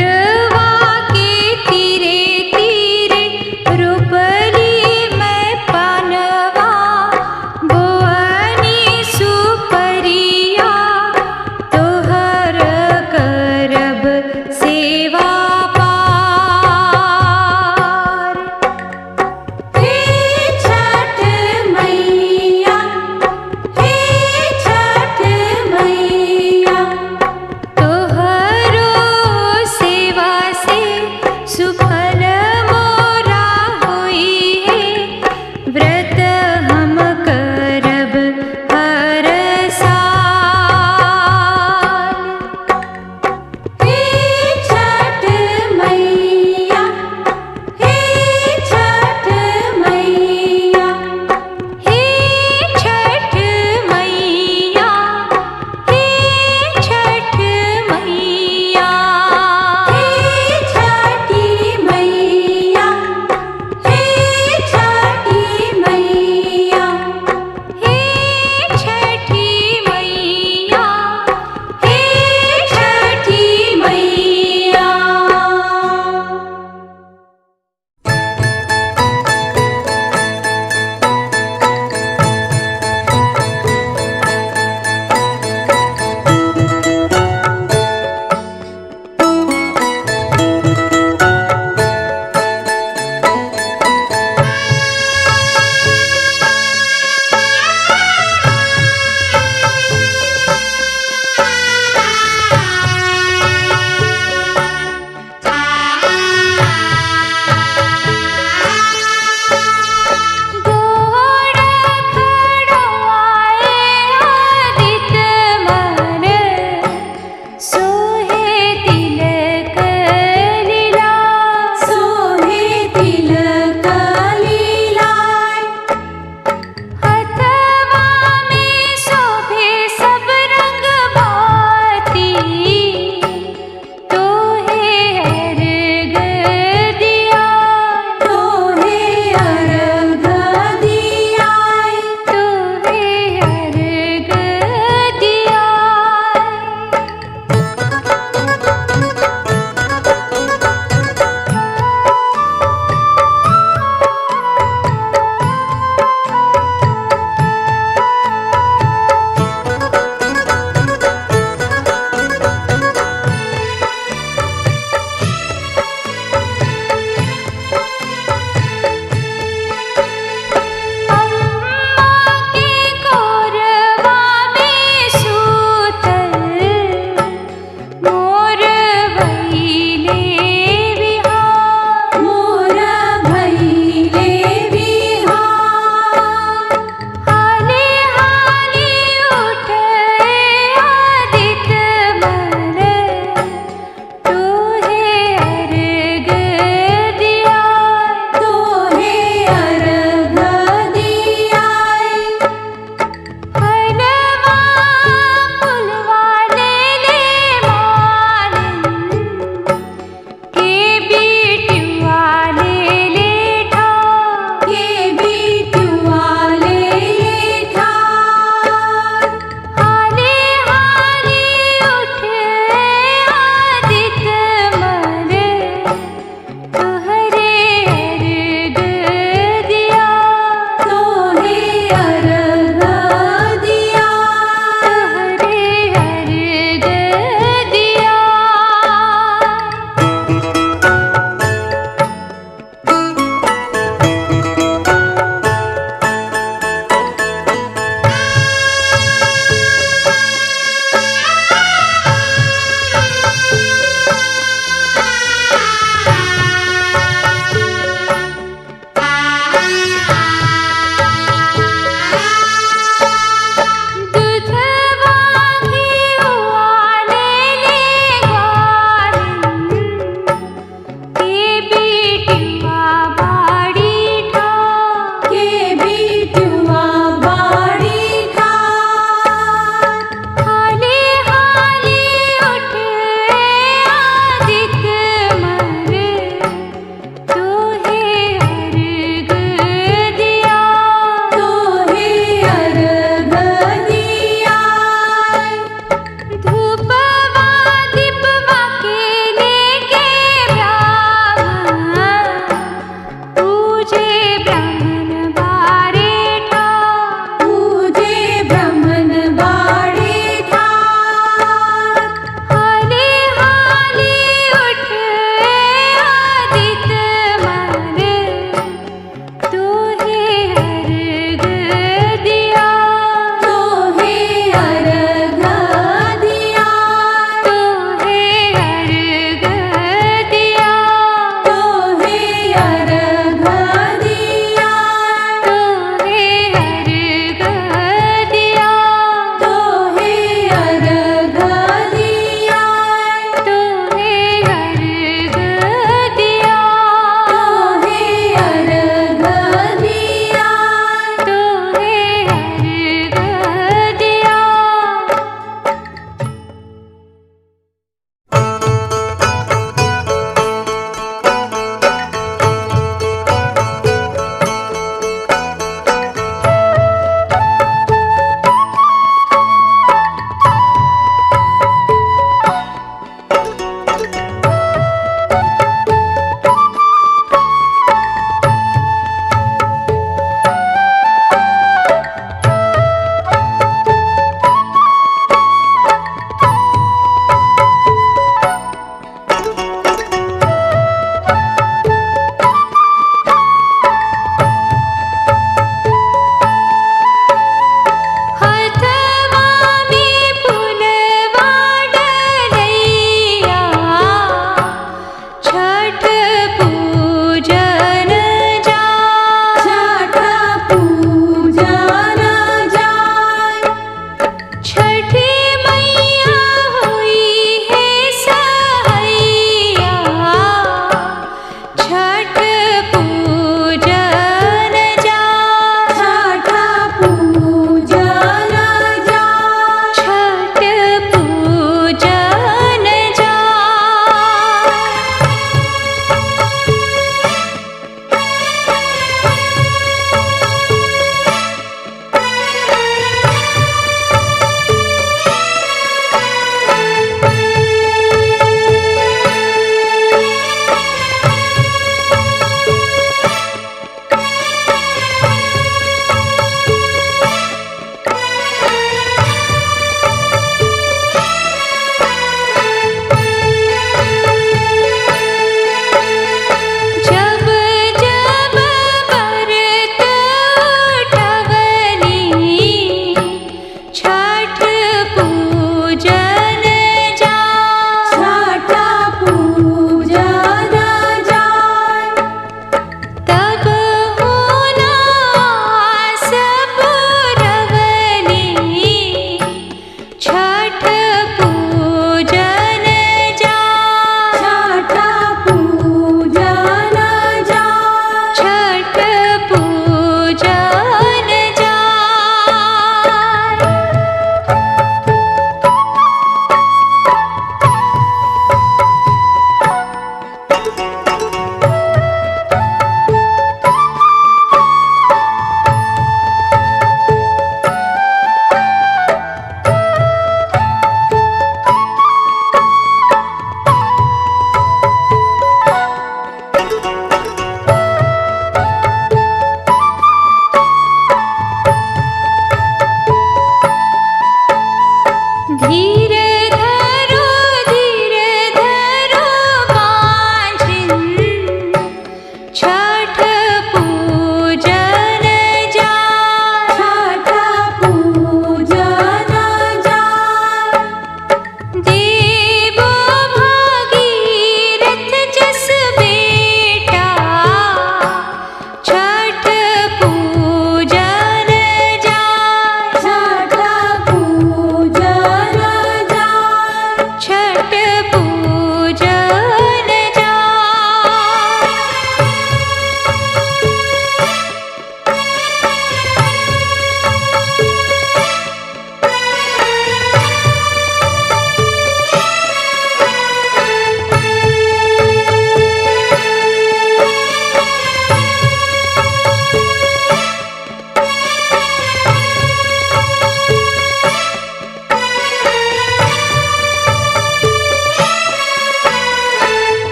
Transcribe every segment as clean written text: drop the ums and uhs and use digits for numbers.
तटवा के तीरे तीरे रोपली मैं पानवा बोअनी सुपरिया तोहर करब सेवा पार। हे छठ मैया, हे छठ मैया, तोहरो सेवा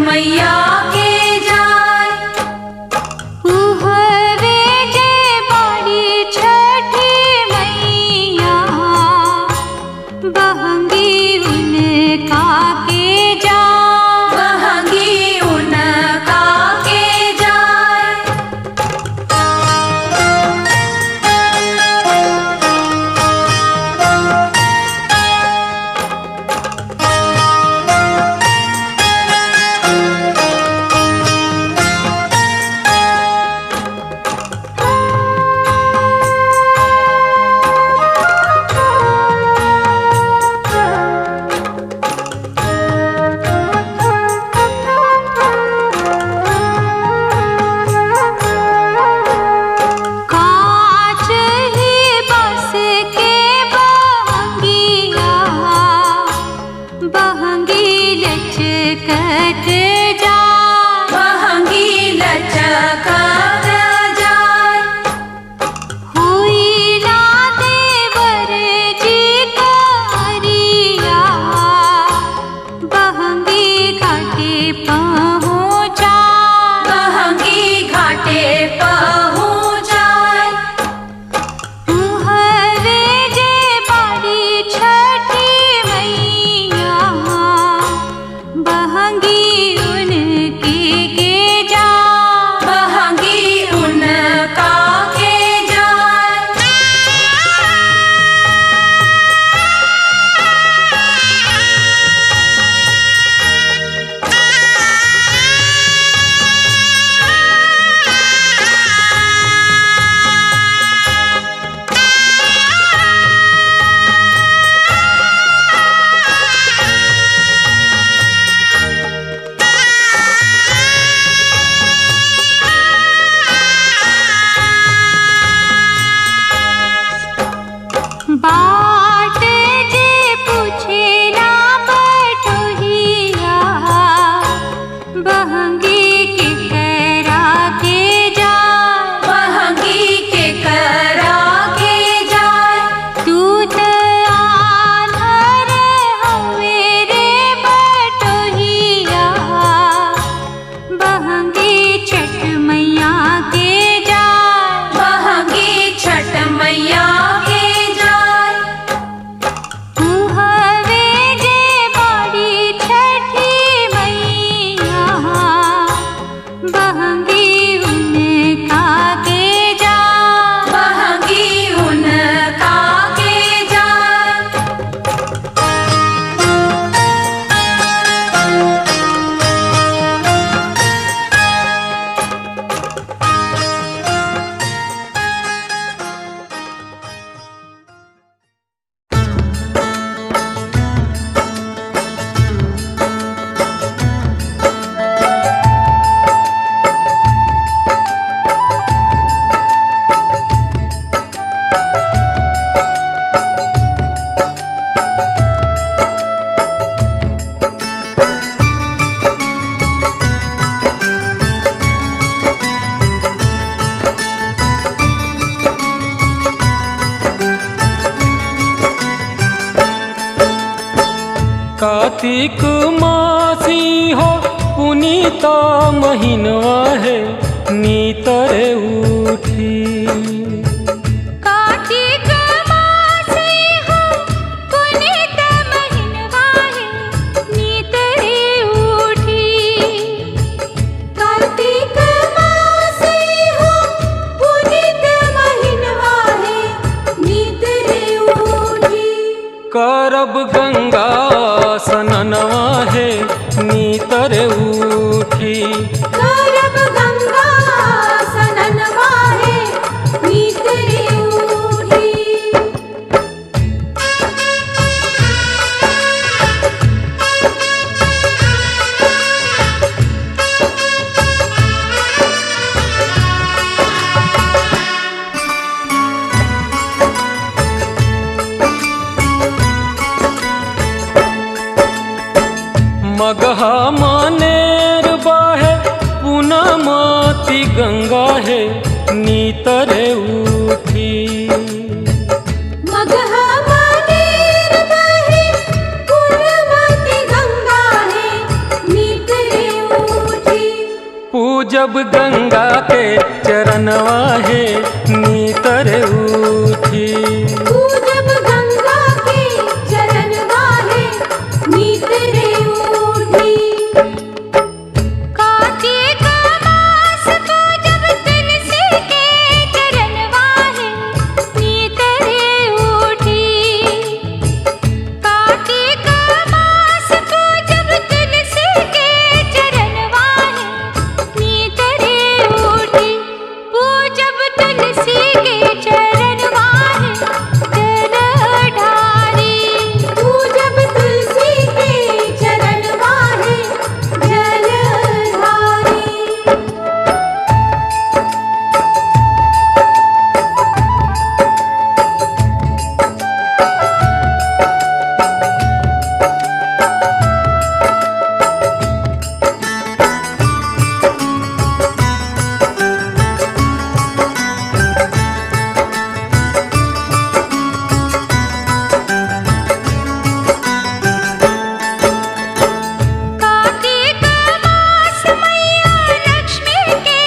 मैया के जाय। उहवे जे बाड़ी छठी मैया, बहंगी उनका के जाय। बहंगी उनका के जाय। कांच ही बस के बहंगिया, बहंगी लचकत जाय। बहंगी लचकत जाय। हुई ना देवर जी करिया, बहंगी घाटे पहुँचा। बहंगी घाटे पहुँचाय। उहवे जे बाड़ी छठी मैया, बहंगी उनके के जाय। बहंगी उनका के जाय। बाट जे पूछेला बटोहिया, बहंगी के करा के जाय। बहंगी के करा के जाय। तू त आन्हर हवे रे बटोहिया, बहंगी छठ मैया के जाय। बहंगी छठ मैया के जाय। उहवे जे बाड़ी छठी मैया, बहंगी उनका के जाय। बहंगी उनका के जाय। कार्तिक मासी हो पुनीता महीनवा है, नीतर उठी। कार्तिक मासी हो पुनीत महीनवा है, नीत रे उठी। कार्तिक मासी हो पुनीत महीनवा है, नीत रे उठी। करब गंगा सननवा है, नीतर उठी। करब गंगा सननवा है, नीत रे उठी। मगहा मानेर बाहे पूनमती गंगा है, नीतर उठी। मगहा मानेर बाहे पूनमती गंगा है, नीत रे पूजब गंगा के चरणवा है नीतर उठी। पूजब गंगा के चरण वाहे नीत रे उठी। कार्तिक मास पूजब तुलसी के चरण वाहे नीत रे उठी। कार्तिक मास पूजब तुलसी के चरण वाहे नीत रे उठी। पूजब तुलसी के चरण वाहे जल ढारी। पूजब तुलसी के चरण वाहे जल ढारी। कार्तिक मास मैया लक्ष्मी के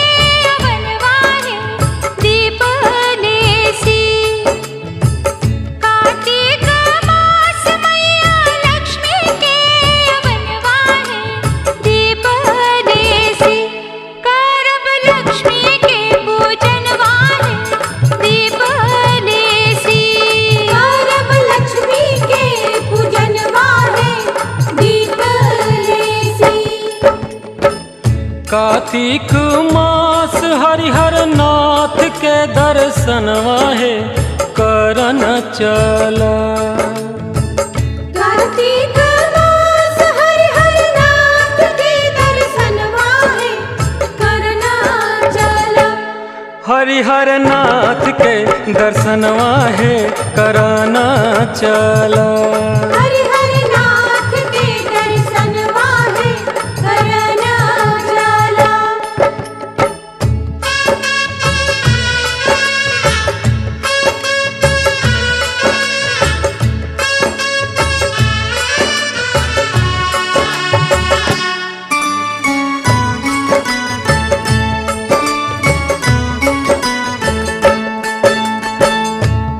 अवन वाहे दीप लेसी। कार्तिक मास मैया लक्ष्मी के अवन वाहे दीप लेसी। करब लक्ष्मी के पूजन वाहे दीप लेसी। करब लक्ष्मी के पूजन वाहे दीप लेसी। कार्तिक मास हरिहर नाथ के दर्शनवा है करन चला। कार्तिक मास हरिहर नाथ के दर्शन वाहे करना चला। हरिहर नाथ के दर्शनवा है करना चला। हरिहर नाथ के दर्शन वाहे करना चला।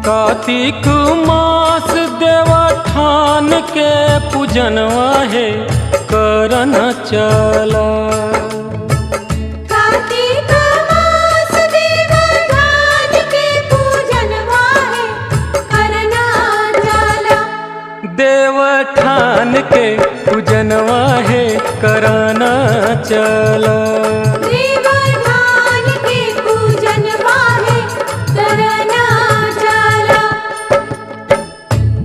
कार्तिक मास देवठान के पूजनवा है करन चला। कार्तिक मास देवठान के पूजन वाहे करना चला। देवठान के पूजनवा है करना चला। देवठान के पूजन वाहे करना चला।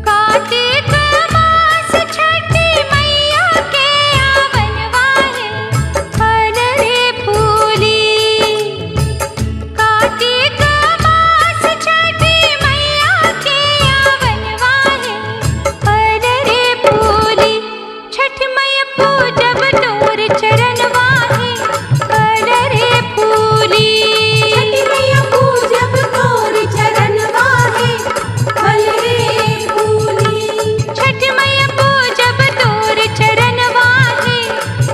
कार्तिक मास छठी मैया के आवन वाहे फल रे फूली। कार्तिक मास छठी मैया के आवन वाहे फल रे फूली। छठ मैया पूजब तोर चरण वाहे फल रे फूली। छठ मैया पूजब तोर चरण वाहे फल रे फूली। छठ मैया पूजब तोर चरण वाहे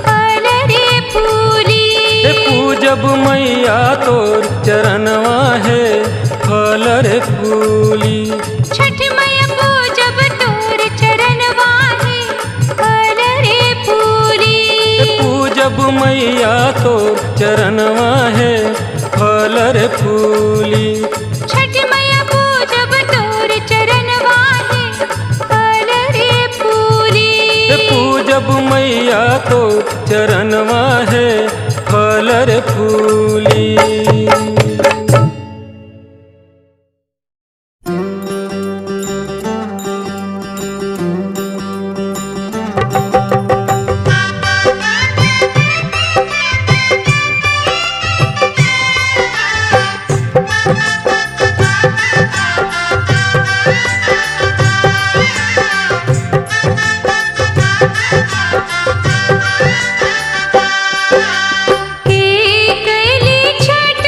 फल रे फूली। हे पूजब मैया तोर चरणवा है फल रे फूली। छठ मैया पूजब तोर चरण वाहे फल रे फूली। हे पूजब मैया तोर चरणवा है फल रे फूली। छठ मैया पूजब तोर चरण वाहे फल रे फूली। हे पूजब मैया तोर चरणवा है फल रे फूली। के कैली छठ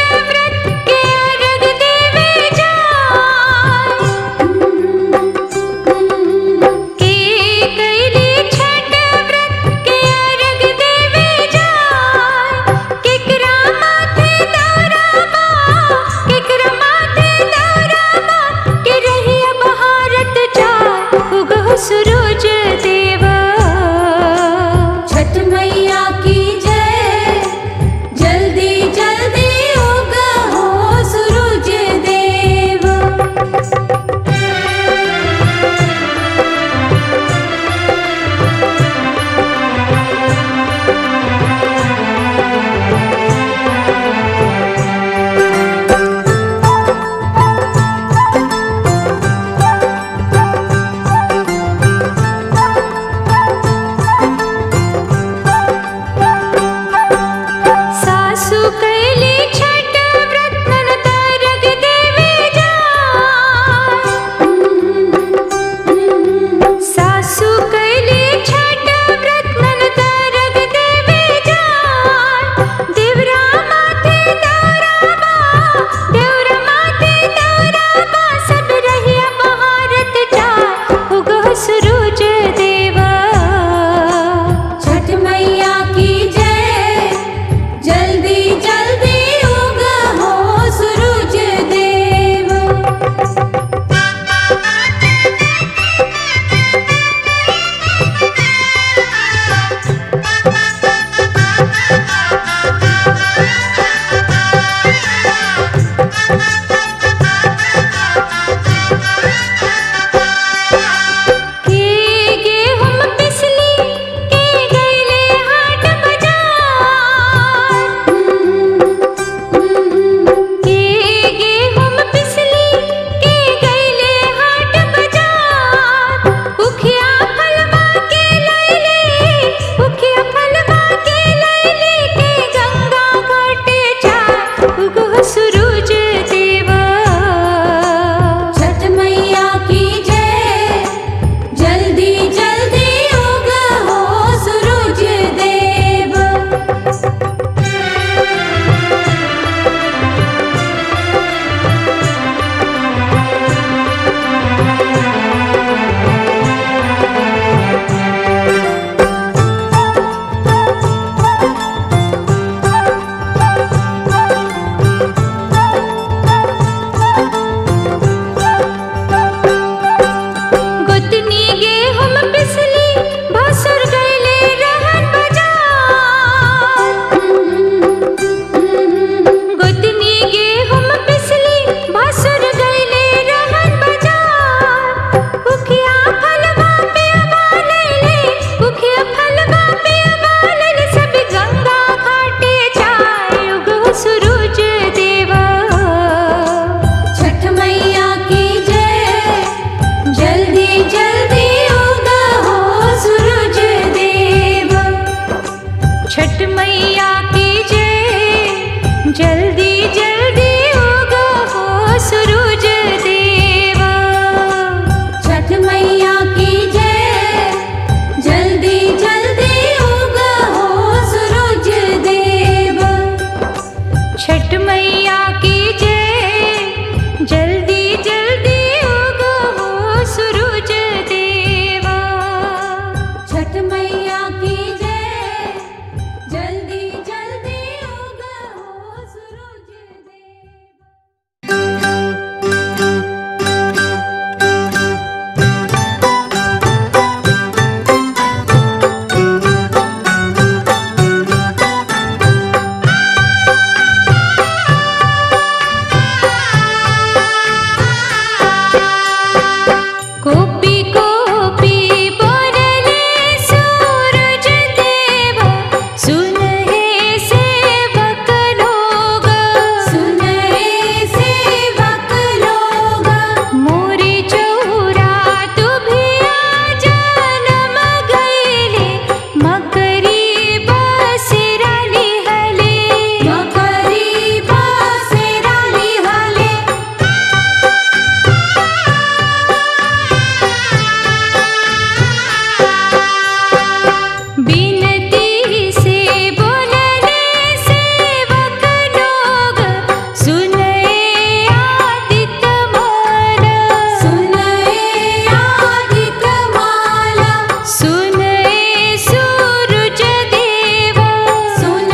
छठ मैया की जय। जल्दी जल्दी उगो हो सूरज देवा। छठ मैया की जय। जल्दी जल्दी उगो हो सूरज देवा। छठ मैया की जय। जल्दी जल्दी उगो हो सूरज देवा। छठ मैया की जय। जल्दी जल्दी उगो हो सूरज देवा। कोपी कोपी बोलले सूरज देवा। सुन हे सेवक लोग। सुन हे सेवक लोग। मोरे चौरा तुभिया जनम गईले। मकरी बसेरा लिहले। मकरी बसेरा लिहले। बिनती से बोलले सेवक लोग। सुन आदित्य माल। सुन आदित्य माल। सुन सूरज देवा। सुन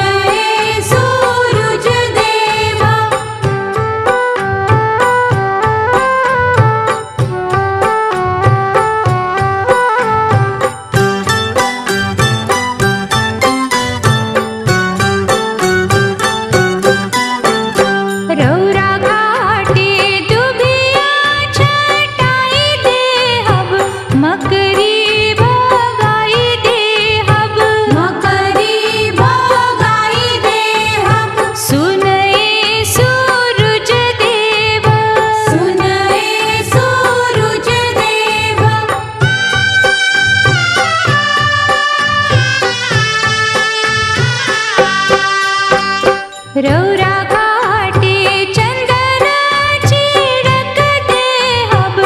सूरज देवा। रौरा घाटे दुभिया छटाई देहब। मकरी भगाई देहब। मकरी भगाई देहब। सुन सूरज देवा। सुन सूरज देवा। रौरा घाटे चंदन छिड़क देहब।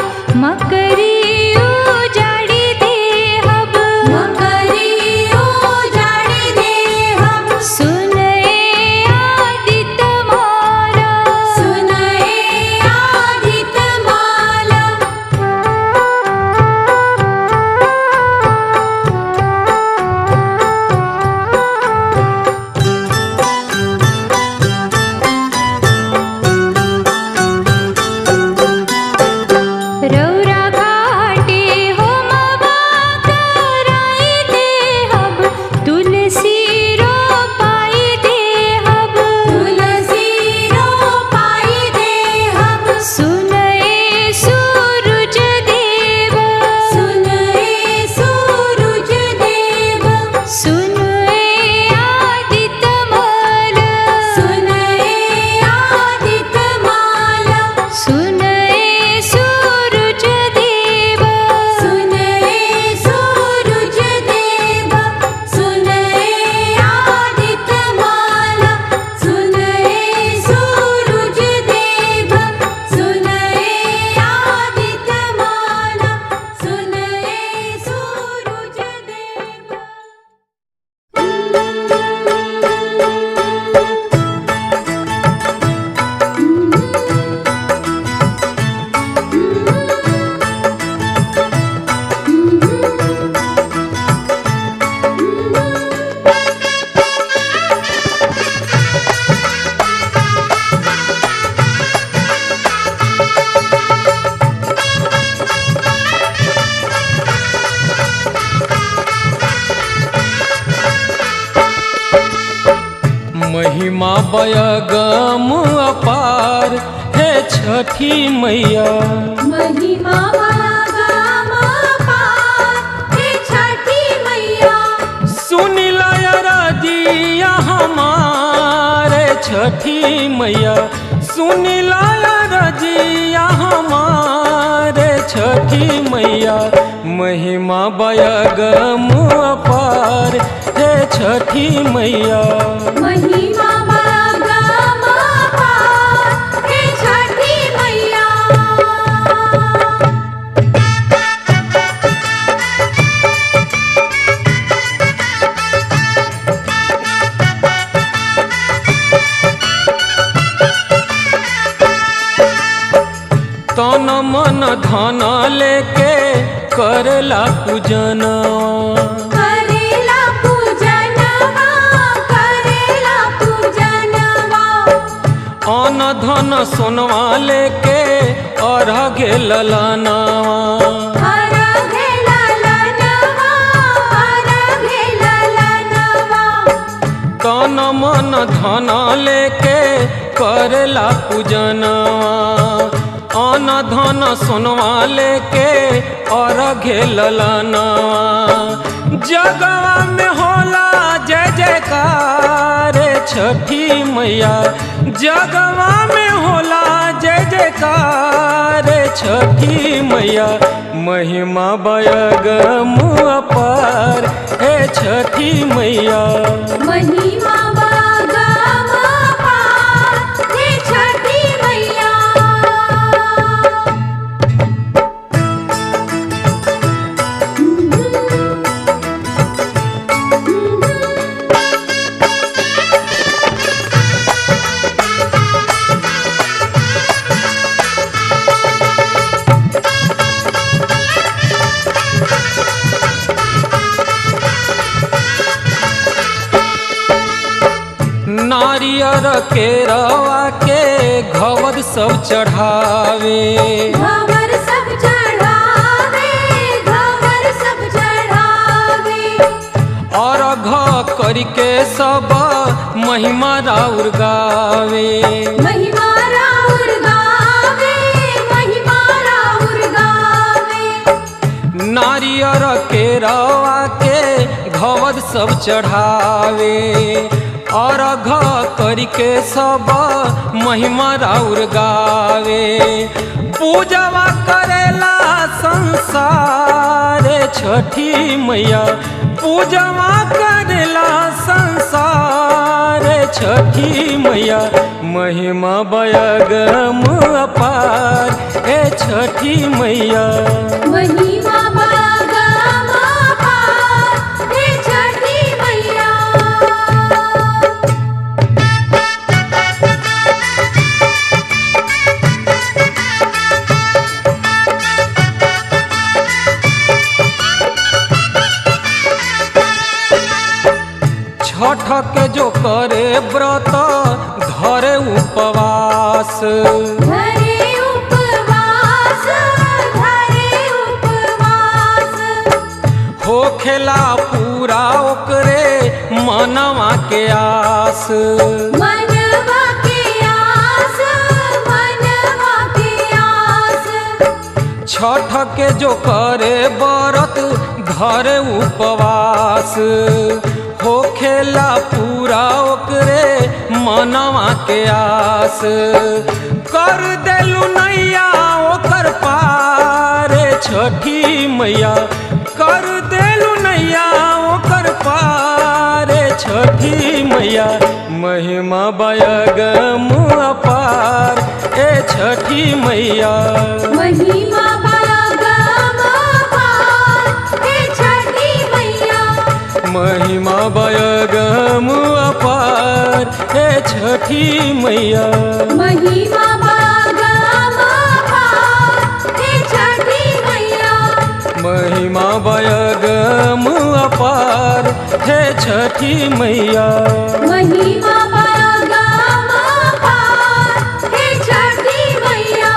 मकरी उजाड़ी देहब। मकरी उजाड़ी देहब। सुन आदित्य माला। सुन आदित्य माला। रौरा घाटे होमवा कराई देहब। तुलसी रोपाई देहब। तुलसी रोपाई देहब। सुन सूरज देवा। सुन सूरज देवा। सुन आदित्य माल। सुन आदित्य माला। सुन सूरज देवा। सुन सूरज देवा। सुन आदित्य माला। सुन सूरज देवा। सुन आदित्य माला। सुन सूरज देवा। महिमा बयगम अपार हे छठी मैया। महिमा गाम पार हे छठी मैया। सुनिला राजिया हमारे छठी मैया। सुनिला रजिया हमारे छठी मैया। महिमा बयगम अपार हे छठी मैया। महिमा बागम अपार हे छठी मैया। तन मन धन लेके करला पूजनवा। करेला पूजनवा, करेला पूजनवा। अन धन सोनवा लेके अर्घ ललनवा। अर्घे ललनवा, अर्घे ललनवा। तन मन धन लेके करला पूजनवा। अन धन सोनवा लेके अर्घ ललनवा। जगवा में होला जय जयकार छठी मैया। जगवा में होला जय जयकार छठी मैया। महिमा बयगम अपार हे छठी मैया। महिमा बागम अपार हे छठी मैया। नारियर के रवा के घवद सब चढ़ावे। घवर सब चढ़ावे, घवर सब चढ़ावे। अर्घ करके सब महिमा राउर गावे। महिमा राउर गावे, महिमा राउर गावे। नारियर के रवा के घवद सब चढ़ावे। अर्घ करके सब महिमा राउर गावे। पूजवा करेला संसार छठी मैया। पूजवा करेला संसार छठी मैया। महिमा बयगम अपार हे छठी मैया। महिमा बागम अपार हे छठी मैया। छठ के जो करे व्रत धरे उपवास। धरे उपवास, धरे उपवास। होखेला पूरा ओकरे मनवा के आस। मनवा के आस, मनवा के आस। छठ के जो करे व्रत धरे उपवास। होखेला पूरा ओकरे मनवा के आस। कर देलू नैया ओकर पार छठी मैया। कर देलू नैया ओकर पार छठी मैया। महिमा बयगम अपार ए छठी मैया। महिमा बागम अपार हे छठी मैया। महिमा बयगम अपार हे छठी मैया। महिमा बागम अपार हे छठी मैया। महिमा बयगम अपार हे छठी मैया। महिमा बागम अपार हे छठी मैया।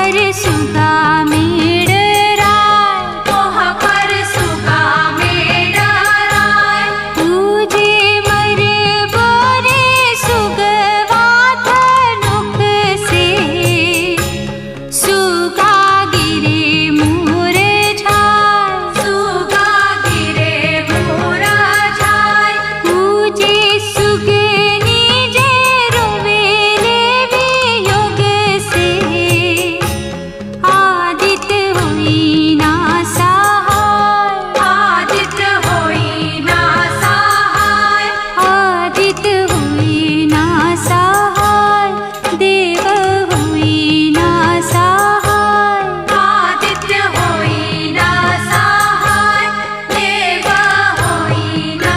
पर सुगा मेडराय, मोह पर सुगा मेडराय, तुझे मर बोरे सुगवा धनुक से, सुगा गिरे मुरझाय, सुगा गिरे मुरझाय, तुझे सुगनी जे रोवेले वियोग से, आदित्य होई ना सहाय, आदित्य होई ना सहाय, आदित्य होई ना सहाय, देव होई ना सहाय, आदित्य होई ना सहाय, देव होई ना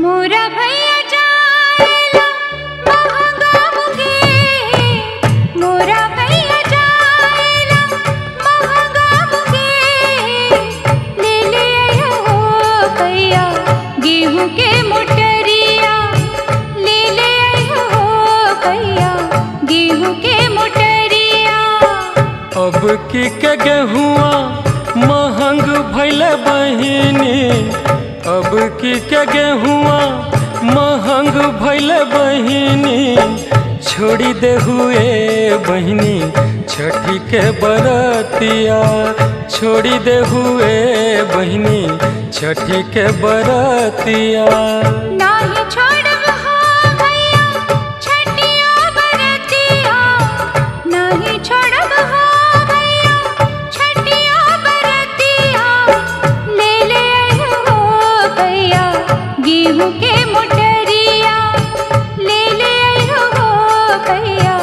मोरा भैया जाएला महंगा मुगे, मोरा भैया जाएला महंगा मुगे, ले ले आयो हो भैया गेहूं के मोटरिया, ले ले आयो हो भैया गेहूं के मोटरिया। अब की के गेहुआ महंग भैल बहिनी, अब की के गेहुआ महंग भैल बहिनी, छोड़ी दे हुए बहिनी छठी के बरतिया, छोड़ी दे हुए बहिनी छठी के बरतिया। नाही छोड़ब हो भैया छठिया बरतिया, नाही छोड़ब हो भैया छठिया बरतिया, ले ले आयो हो भैया गेहूं के मोटरिया, ले ले आयो हो भैया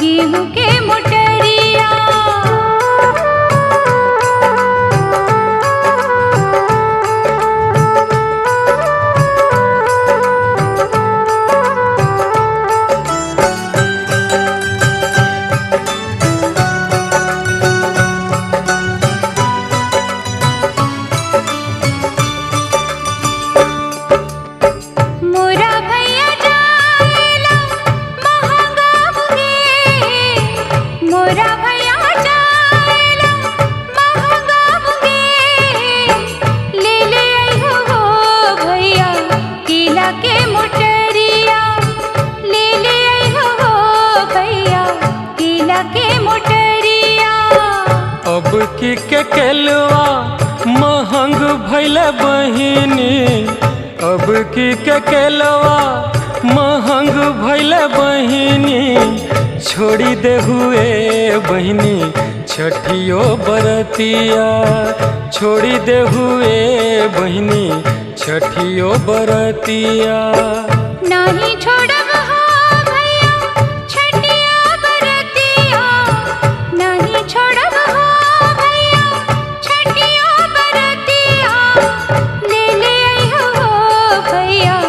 गेहूं के मोटरिया। मोरा भैया जाएला महंगा मुगे, मोरा भैया जाएला महंगा मुगे, ले ले आयो हो भैया केला के मोटरिया, ले ले आयो हो भैया केला के मोटरिया। अब की के केलवा महंग भैल बहिनी, अब की के केलवा महंग भैल बहिनी, छोड़ी दे हुए बहिनी छठियो बरतिया, छोड़ी दे हुए बहिनी छठियो बरतिया। नाही छोड़ब हो भैया छठिया बरतिया, नाही छोड़ब हो भैया छठिया बरतिया, ले ले आयो हो भैया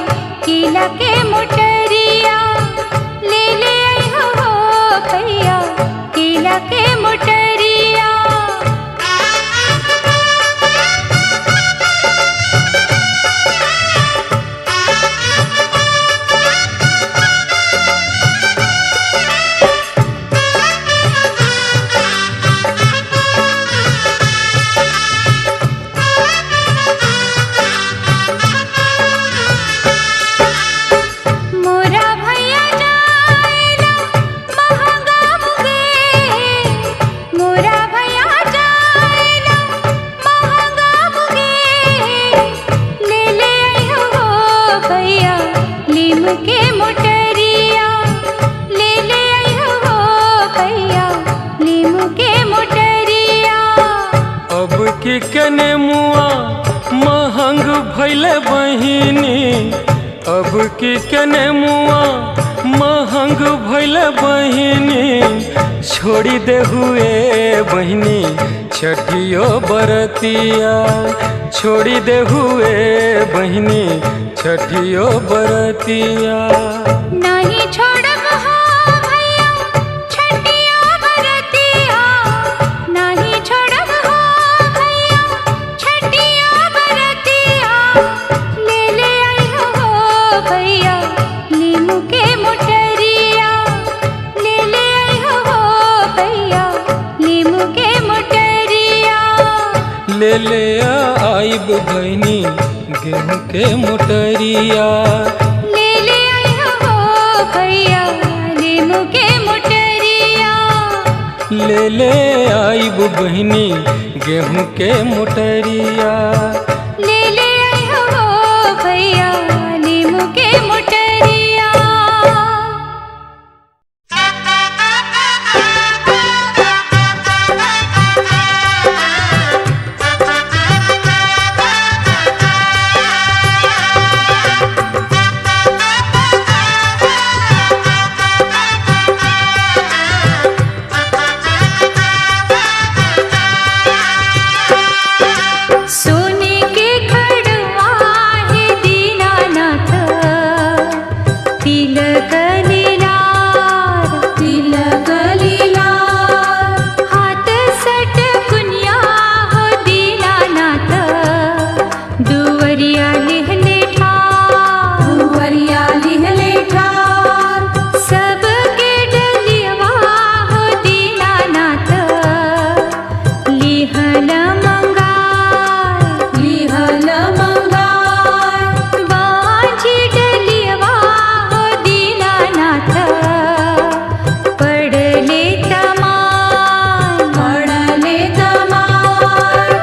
केला के मोटरिया, ले ले आयो हो भैया केला के मोटरिया। मोरा भैया जाएला महंगा मुगे, मोरा भैया जाएला महंगा मुगे, ले ले आयो हो भैया लीम के मोटरिया, ले ले आयो हो भैया लीम के मोटरिया। अब की के नेमुआ महंग भैल बहिनी, अब की के नेमुआ महंग भैल बहिनी, छोड़ी दे हुए बहिनी छठियो बरतिया, छोड़ी दे हुए बहिनी छठियो बरतिया। नहीं छोड़ब हो भैया छठिया बरतिया, नहीं छोड़ब हो भैया छठिया बरतिया। ले ले आई हो भैया नीमू के मोटरिया, ले ले आई हो भैया नीमू के मोटरिया। ले ले आइब बहिनी गेहूँ के मोटरिया, ले ले आई हो भैया नीमू के मोटरिया। ले ले आइब बहिनी गेहूँ के मोटरिया। ले ले आई हो भैया नीमू के मोटरिया। सोने के खड़वा है दीनानाथ, तिलक लीलार, तिलक लीलार। हाथ सट कुनिया हो दीनानाथ, दुवरिया लिहले ठार, दुवरिया लिहले ठार। सबके डलियवा हो दीनानाथ, लिहल लिहल मंगार। बाँझी डलियवा हो दीनानाथ, पड़ले तमार, पड़ले तमार।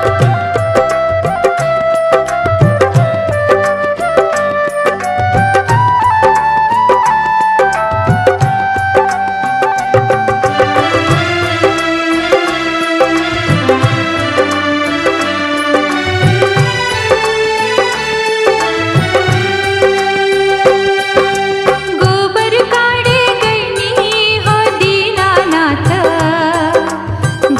गोबर काढ़े गईनी हो दीनानाथ,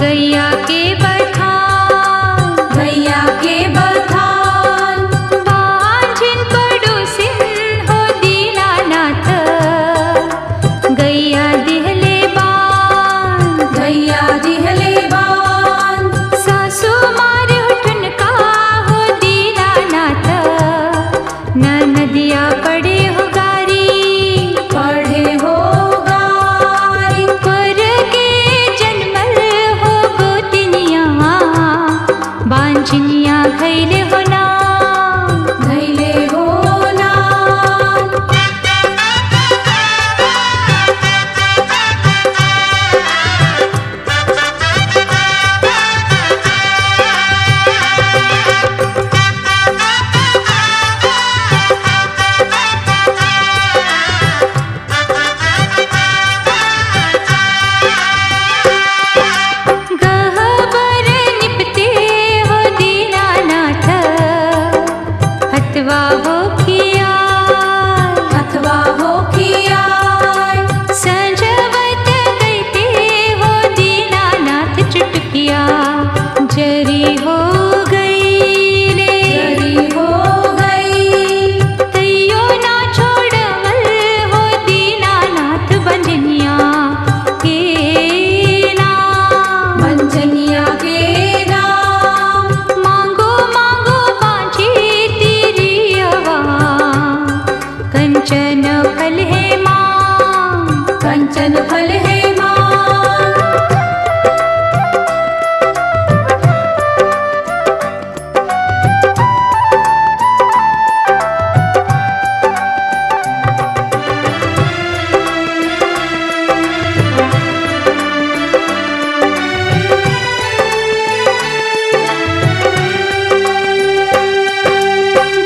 गैया के बथान, गैया के बथान। बाँझिन पड़ोसिन हो दीनानाथ, गैया दिहले बान, गैया दिहले बान। सासू मारे उठनका हो दीनानाथ, ननदिया पड़े हो गारी, पढ़े हो गारी। पर के जन्मल हो गोतिनिया, बांझनिया घैले हो नाम, घैले हो नाम। गहबर निपते हो दीनानाथ, हथवा हो खियाल, हथवा हो खियाल। संजवत गईते हो दीनानाथ, चुटकिया जरी हो गई रे, जरी हो गई। तैयो ना छोड़वल हो दीनानाथ, बंजनिया के नाम, बंजनिया के नाम। मांगो मांगो बाँझी तिरियवा, कंचन फल है माँ, कंचन फल है माँ।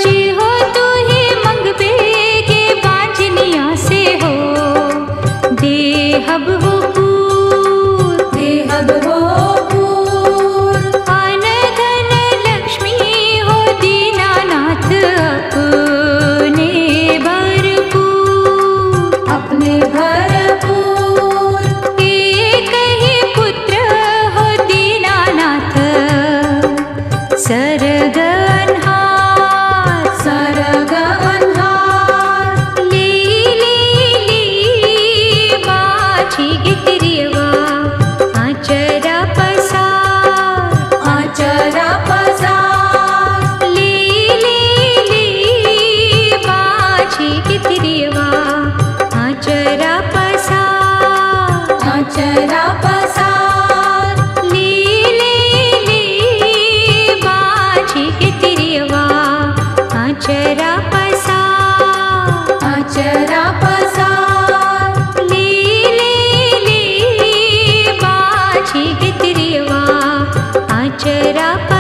जी हो तू ही मंगबे के बांझनिया से हो, दे आचरा पसार, आचरा पसार, ली बाछी गितरिवा आचरा पसार।